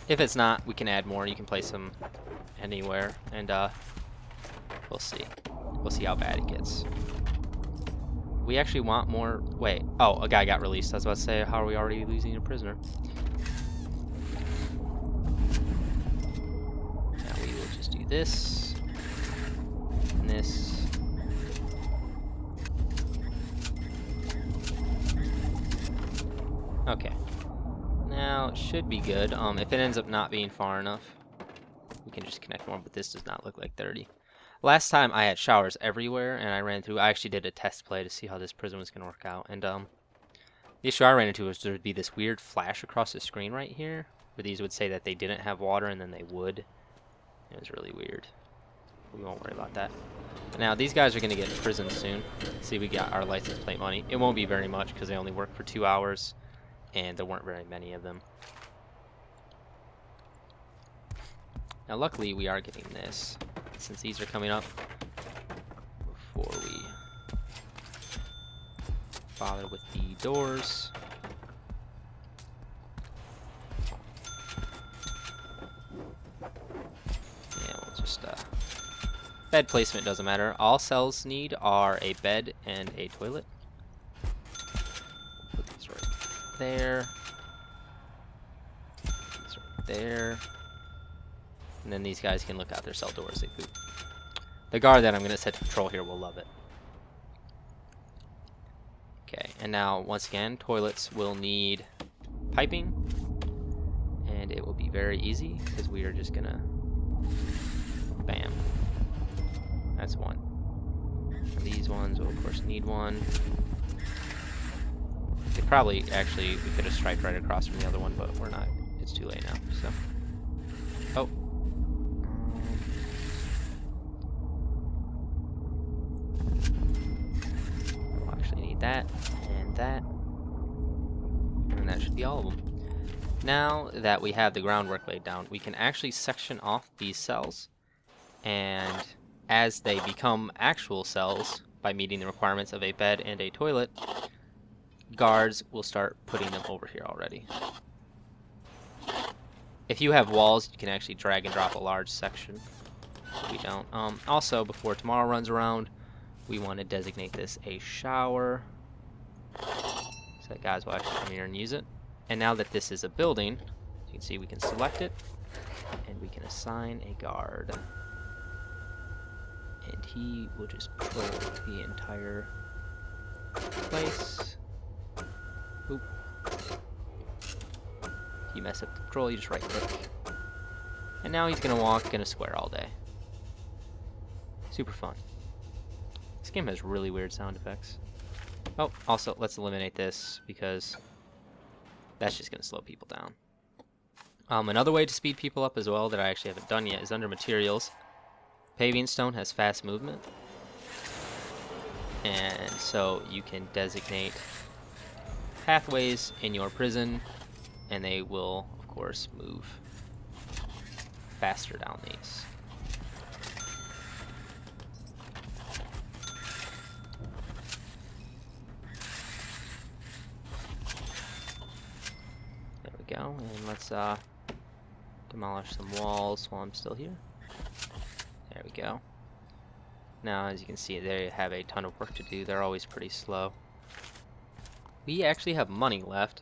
If it's not, we can add more. You can place them anywhere, and we'll see. We'll see how bad it gets. We actually want more. Wait. Oh, a guy got released. I was about to say, how are we already losing a prisoner? Now we will just do this. And this. Okay. Now it should be good. If it ends up not being far enough, we can just connect more, but this does not look like 30. Last time I had showers everywhere, and I actually did a test play to see how this prison was going to work out, and the issue I ran into was there would be this weird flash across the screen right here, where these would say that they didn't have water, and then they would. It was really weird. We won't worry about that. But now, these guys are going to get in prison soon. See, we got our license plate money. It won't be very much, because they only work for 2 hours, and there weren't very many of them. Now, luckily, we are getting this, since these are coming up before we bother with the doors. Yeah, we'll just, bed placement doesn't matter. All cells need are a bed and a toilet. Put these right there. These right there. And then these guys can look out their cell door as they poop. The guard that I'm going to set to patrol here will love it. Okay, and now, once again, toilets will need piping. And it will be very easy, because we are just going to... Bam. That's one. And these ones will, of course, need one. They probably, actually, we could have striped right across from the other one, but we're not. It's too late now, so... Oh. That and that, and that should be all of them. Now that we have the groundwork laid down, we can actually section off these cells, and as they become actual cells by meeting the requirements of a bed and a toilet, guards will start putting them over here already. If you have walls, you can actually drag and drop a large section, but we don't. Also, before tomorrow runs around, we want to designate this a shower, so that guys will actually come here and use it. And now that this is a building, you can see we can select it, and we can assign a guard. And he will just patrol the entire place. Oop. If you mess up the patrol, you just right click. And now he's gonna walk in a square all day. Super fun. This game has really weird sound effects. Oh, also, let's eliminate this, because that's just going to slow people down. Another way to speed people up as well that I actually haven't done yet is under materials. Paving stone has fast movement. And so you can designate pathways in your prison, and they will, of course, move faster down these. Go, and let's demolish some walls while I'm still here. There we go. Now, as you can see, they have a ton of work to do. They're always pretty slow. We actually have money left,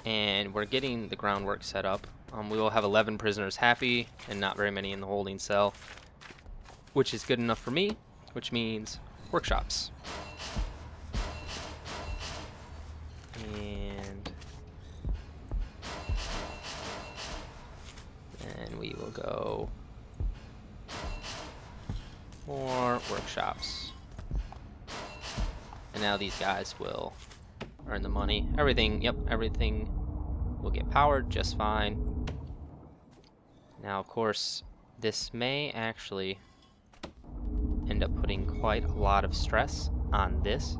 and we're getting the groundwork set up. We will have 11 prisoners happy and not very many in the holding cell, which is good enough for me, which means workshops. And we will go more workshops. And now these guys will earn the money. Everything will get powered just fine. Now, of course, this may actually end up putting quite a lot of stress on this.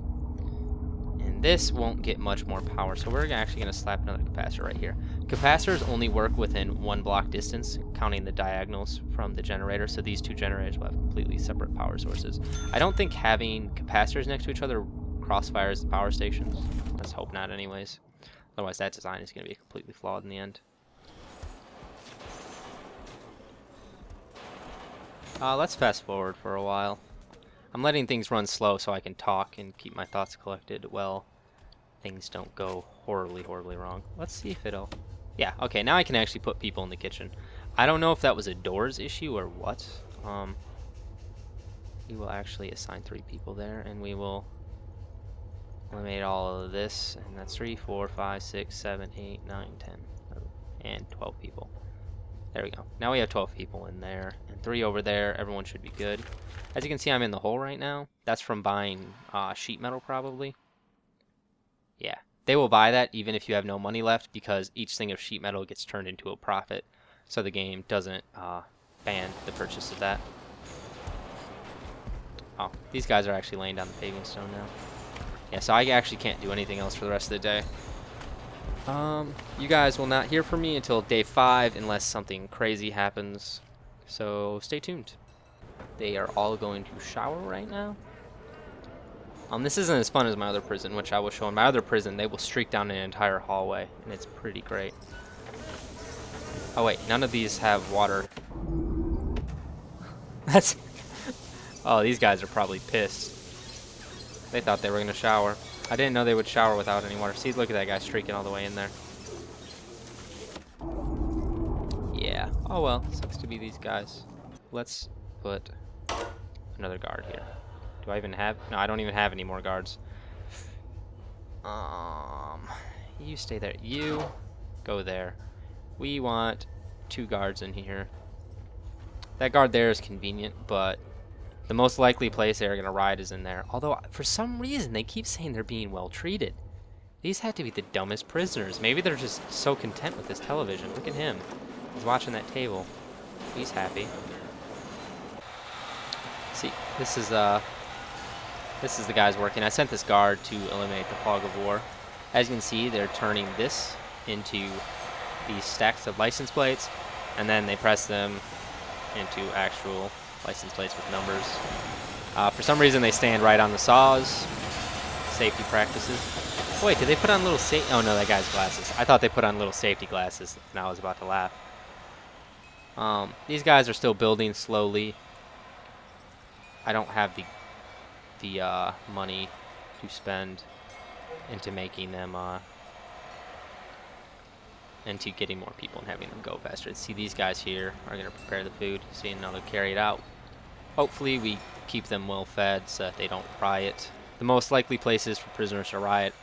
And This won't get much more power, so we're actually going to slap another capacitor right here. Capacitors only work within 1 block distance, counting the diagonals from the generator, so these 2 generators will have completely separate power sources. I don't think having capacitors next to each other crossfires the power stations. Let's hope not anyways. Otherwise that design is going to be completely flawed in the end. Let's fast forward for a while. I'm letting things run slow so I can talk and keep my thoughts collected well. Things don't go horribly wrong. Let's see if it'll... Yeah, okay, now I can actually put people in the kitchen. I don't know if that was a doors issue or what. We will actually assign 3 people there, and we will eliminate all of this, and that's 3, 4, 5, 6, 7, 8, 9, 10, and 12 people. There we go. Now we have 12 people in there, and 3 over there. Everyone should be good. As you can see, I'm in the hole right now. That's from buying sheet metal, probably. Yeah, they will buy that even if you have no money left, because each thing of sheet metal gets turned into a profit, so the game doesn't ban the purchase of that. Oh, these guys are actually laying down the paving stone now. Yeah, so I actually can't do anything else for the rest of the day. You guys will not hear from me until day 5 unless something crazy happens, so stay tuned. They are all going to shower right now. This isn't as fun as my other prison, which I will show. In my other prison, they will streak down an entire hallway, and it's pretty great. Oh wait, none of these have water. That's... Oh, these guys are probably pissed. They thought they were going to shower. I didn't know they would shower without any water. See, look at that guy streaking all the way in there. Yeah. Oh well, sucks to be these guys. Let's put another guard here. Do I even have... No, I don't even have any more guards. You stay there. You go there. We want 2 guards in here. That guard there is convenient, but the most likely place they're going to ride is in there. Although, for some reason, they keep saying they're being well treated. These had to be the dumbest prisoners. Maybe they're just so content with this television. Look at him. He's watching that table. He's happy. See, this is the guys working. I sent this guard to eliminate the fog of war. As you can see, they're turning this into these stacks of license plates, and then they press them into actual license plates with numbers. For some reason, they stand right on the saws. Safety practices. Oh, wait, did they put on little safety? Oh no, that guy's glasses. I thought they put on little safety glasses, and I was about to laugh. These guys are still building slowly. I don't have the money to spend into making them into getting more people and having them go faster. See, these guys here are going to prepare the food, see, now they'll carry it out. Hopefully we keep them well fed so that they don't riot. The most likely places for prisoners to riot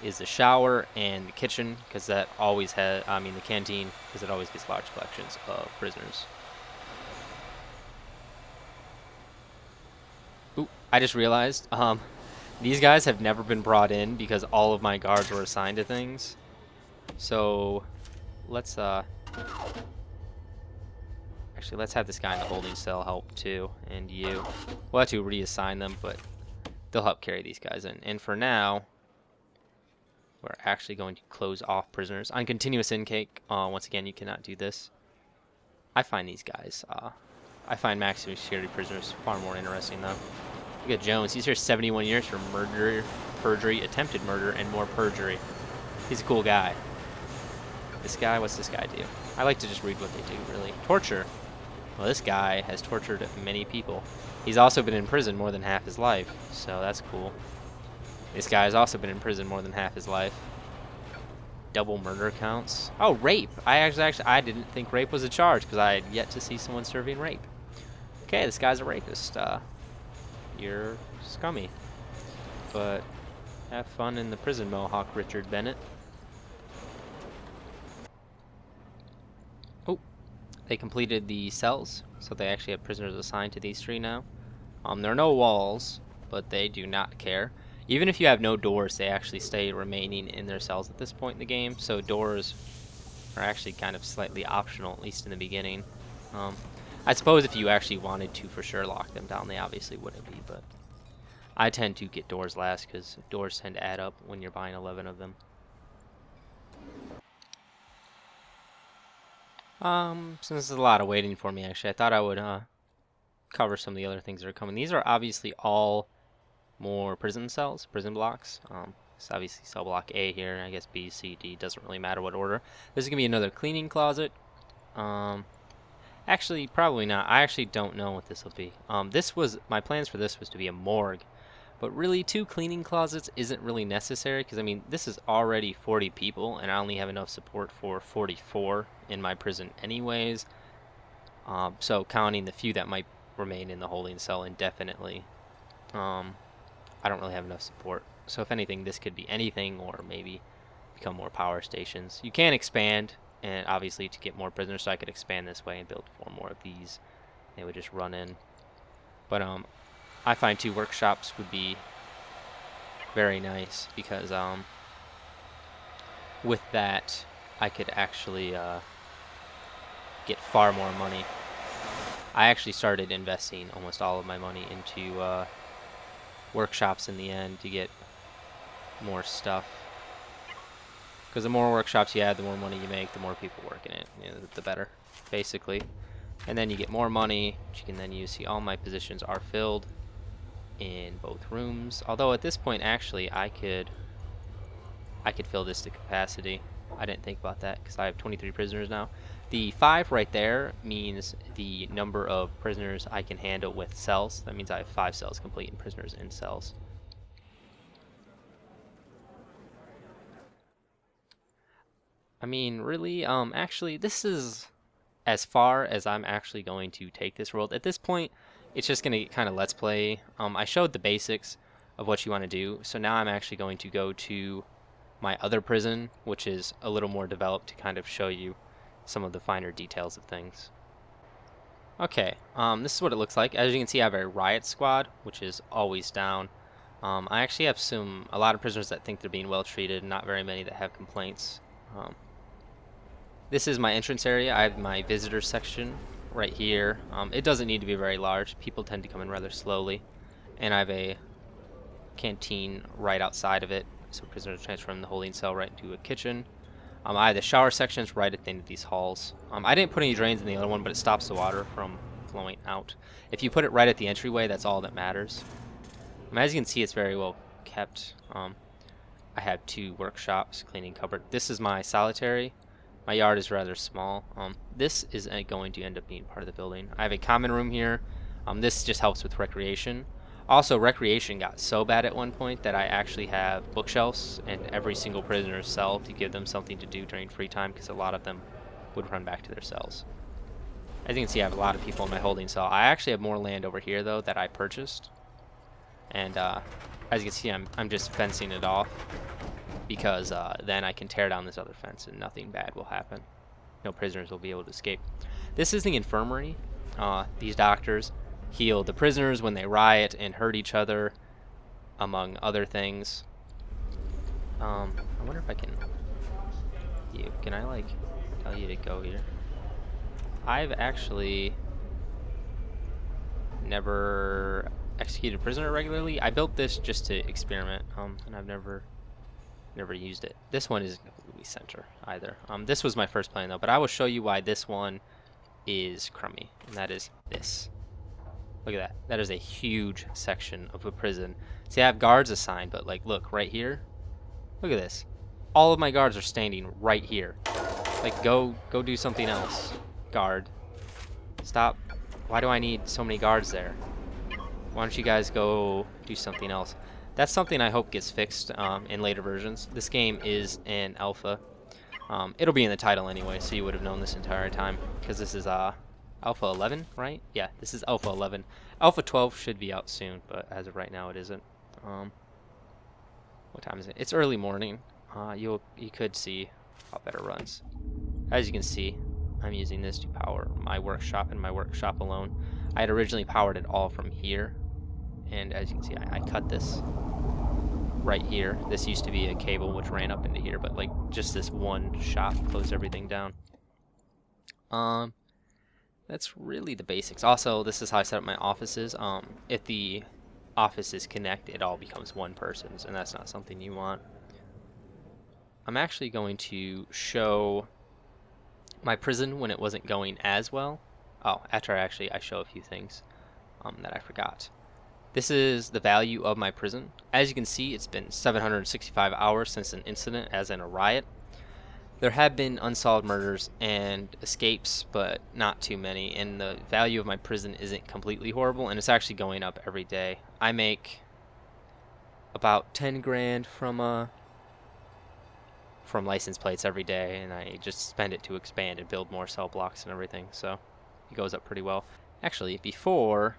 is the shower and the kitchen, because that always has, I mean the canteen, because it always gets large collections of prisoners. Ooh, I just realized, these guys have never been brought in because all of my guards were assigned to things. So, let's, actually, let's have this guy in the holding cell help too, and you. We'll have to reassign them, but they'll help carry these guys in. And for now, we're actually going to close off prisoners. On continuous intake, once again, you cannot do this. I find these guys, I find maximum security prisoners far more interesting though. Look at Jones. He's here 71 years for murder, perjury, attempted murder, and more perjury. He's a cool guy. This guy, what's this guy do? I like to just read what they do, really. Torture. Well, this guy has tortured many people. He's also been in prison more than half his life, so that's cool. This guy has also been in prison more than half his life. Double murder counts. Oh, rape. I didn't think rape was a charge because I had yet to see someone serving rape. Okay, this guy's a rapist. You're scummy. But have fun in the prison, Mohawk Richard Bennett. Oh, they completed the cells, so they actually have prisoners assigned to these 3 now. There are no walls, but they do not care. Even if you have no doors, they actually stay remaining in their cells at this point in the game, so doors are actually kind of slightly optional, at least in the beginning. I suppose if you actually wanted to for sure lock them down, they obviously wouldn't be, but I tend to get doors last because doors tend to add up when you're buying 11 of them. Since there's a lot of waiting for me, actually, I thought I would cover some of the other things that are coming. These are obviously all more prison cells, prison blocks. It's obviously cell block A here. I guess B, C, D, doesn't really matter what order. This is gonna be another cleaning closet. Actually, probably not. I actually don't know what this will be. This was my plans for this was to be a morgue, but really 2 cleaning closets isn't really necessary because I mean this is already 40 people and I only have enough support for 44 in my prison anyways. So counting the few that might remain in the holding cell indefinitely, I don't really have enough support. So if anything, this could be anything or maybe become more power stations. You can expand, and obviously to get more prisoners, so I could expand this way and build 4 more of these. They would just run in. But I find 2 workshops would be very nice because with that I could actually get far more money. I actually started investing almost all of my money into workshops in the end to get more stuff. Because the more workshops you add, the more money you make, the more people work in it, you know, the better, basically. And then you get more money, which you can then use. See, all my positions are filled in both rooms. Although at this point, actually, I could fill this to capacity. I didn't think about that because I have 23 prisoners now. The 5 right there means the number of prisoners I can handle with cells. That means I have 5 cells complete and prisoners in cells. I mean, really, actually, this is as far as I'm actually going to take this world. At this point, it's just going to kind of let's play. I showed the basics of what you want to do, so now I'm actually going to go to my other prison, which is a little more developed to kind of show you some of the finer details of things. Okay, this is what it looks like. As you can see, I have a riot squad, which is always down. I actually have a lot of prisoners that think they're being well treated, not very many that have complaints. This is my entrance area. I have my visitor section right here. It doesn't need to be very large. People tend to come in rather slowly. And I have a canteen right outside of it, so prisoners transfer from the holding cell right into a kitchen. I have the shower sections right at the end of these halls. I didn't put any drains in the other one, but it stops the water from flowing out. If you put it right at the entryway, that's all that matters. As you can see, it's very well kept. I have 2 workshops, cleaning cupboard. This is my solitary. My yard is rather small. This is going to end up being part of the building. I have a common room here. This just helps with recreation. Also, recreation got so bad at one point that I actually have bookshelves in every single prisoner's cell to give them something to do during free time because a lot of them would run back to their cells. As you can see, I have a lot of people in my holding cell. I actually have more land over here, though, that I purchased. And as you can see, I'm just fencing it off because then I can tear down this other fence and nothing bad will happen. No prisoners will be able to escape. This is the infirmary. These doctors heal the prisoners when they riot and hurt each other, among other things. I wonder if I can... Can I, like, tell you to go here? I've actually never executed a prisoner regularly. I built this just to experiment, and I've never used it. This one isn't completely center either. This was my first plan though, but I will show you why this one is crummy, and that is this. Look at that. That is a huge section of a prison. See, I have guards assigned, but like, look right here. Look at this. All of my guards are standing right here. Like, go do something else, guard. Stop. Why do I need so many guards there? Why don't you guys go do something else? That's something I hope gets fixed in later versions. This game is an alpha. It'll be in the title anyway, so you would have known this entire time, because this is Alpha 11, right? Yeah, this is Alpha 11. Alpha 12 should be out soon, but as of right now, it isn't. What time is it? It's early morning. You could see how better runs. As you can see, I'm using this to power my workshop and my workshop alone. I had originally powered it all from here, and as you can see, I cut this right here. This used to be a cable which ran up into here, but like just this one shot closed everything down. That's really the basics. Also, this is how I set up my offices. If the offices connect, it all becomes one person's, and that's not something you want. I'm actually going to show my prison when it wasn't going as well. Oh, after I show a few things that I forgot. This is the value of my prison. As you can see, it's been 765 hours since an incident, as in a riot. There have been unsolved murders and escapes, but not too many, and the value of my prison isn't completely horrible, and it's actually going up every day. I make about 10 grand from license plates every day, and I just spend it to expand and build more cell blocks and everything, so it goes up pretty well. Actually, before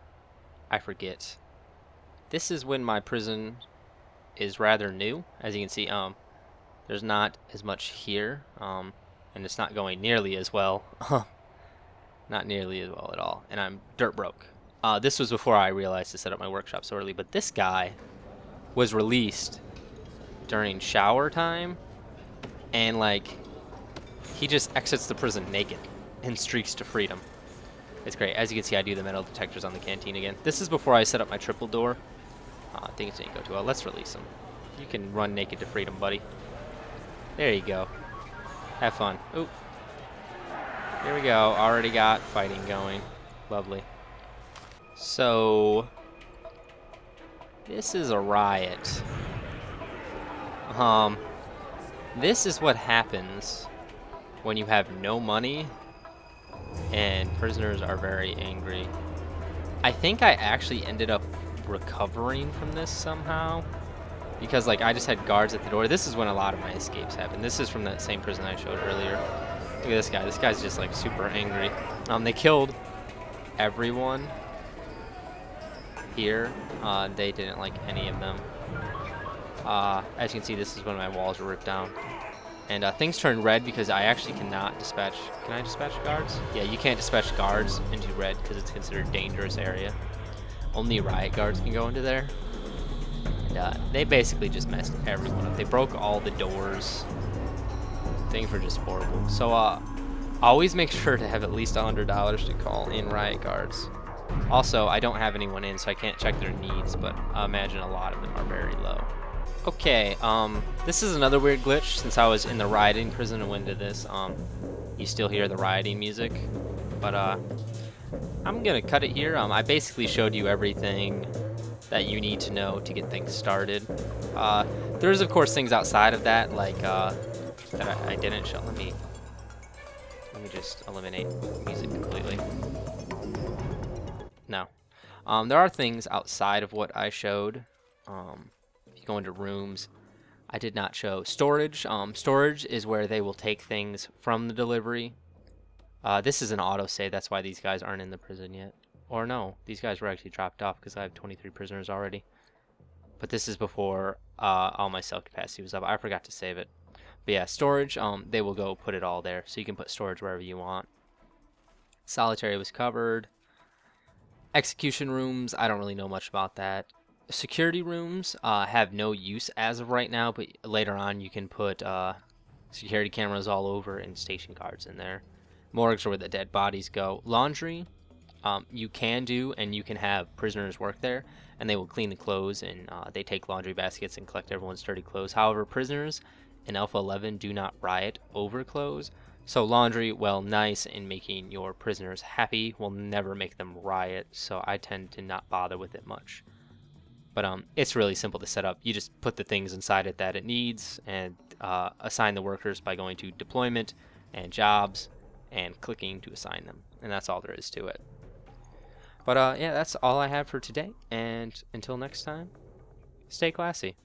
I forget, this is when my prison is rather new. As you can see, there's not as much here, and it's not going nearly as well. Not nearly as well at all, and I'm dirt broke. This was before I realized to set up my workshop so early, but this guy was released during shower time, and like, he just exits the prison naked and streaks to freedom. It's great. As you can see, I do the metal detectors on the canteen again. This is before I set up my triple door. Things didn't go too well. Let's release him. You can run naked to freedom, buddy. There you go. Have fun. Oop. Here we go. Already got fighting going. Lovely. So, this is a riot. This is what happens when you have no money and prisoners are very angry. I think I actually ended up recovering from this somehow, because like I just had guards at the door. This is when a lot of my escapes happen. This is from that same prison I showed earlier. Look at this guy. This guy's just like super angry. They killed everyone here. They didn't like any of them. As you can see, this is when my walls were ripped down. And things turned red because I actually cannot dispatch. Can I dispatch guards? Yeah, you can't dispatch guards into red because it's considered a dangerous area. Only riot guards can go into there. And they basically just messed everyone up. They broke all the doors. Things were just horrible. So always make sure to have at least $100 to call in riot guards. Also, I don't have anyone in, so I can't check their needs, but I imagine a lot of them are very low. Okay, this is another weird glitch. Since I was in the rioting prison and went into this, you still hear the rioting music, but I'm gonna cut it here. I basically showed you everything that you need to know to get things started. There's of course things outside of that, like that I didn't show. Let me just eliminate music completely. No, there are things outside of what I showed. If you go into rooms, I did not show storage. Storage is where they will take things from the delivery. This is an autosave, that's why these guys aren't in the prison yet. Or no, these guys were actually dropped off because I have 23 prisoners already. But this is before all my cell capacity was up. I forgot to save it. But yeah, storage, they will go put it all there. So you can put storage wherever you want. Solitary was covered. Execution rooms, I don't really know much about that. Security rooms have no use as of right now, but later on you can put security cameras all over and station guards in there. Morgues are where the dead bodies go. Laundry, you can do, and you can have prisoners work there, and they will clean the clothes, and they take laundry baskets and collect everyone's dirty clothes. However, prisoners in Alpha 11 do not riot over clothes, so laundry, well, nice in making your prisoners happy, will never make them riot, so I tend to not bother with it much. But it's really simple to set up. You just put the things inside it that it needs, and assign the workers by going to deployment and jobs and clicking to assign them, and that's all there is to it. But yeah, that's all I have for today, and until next time, stay classy.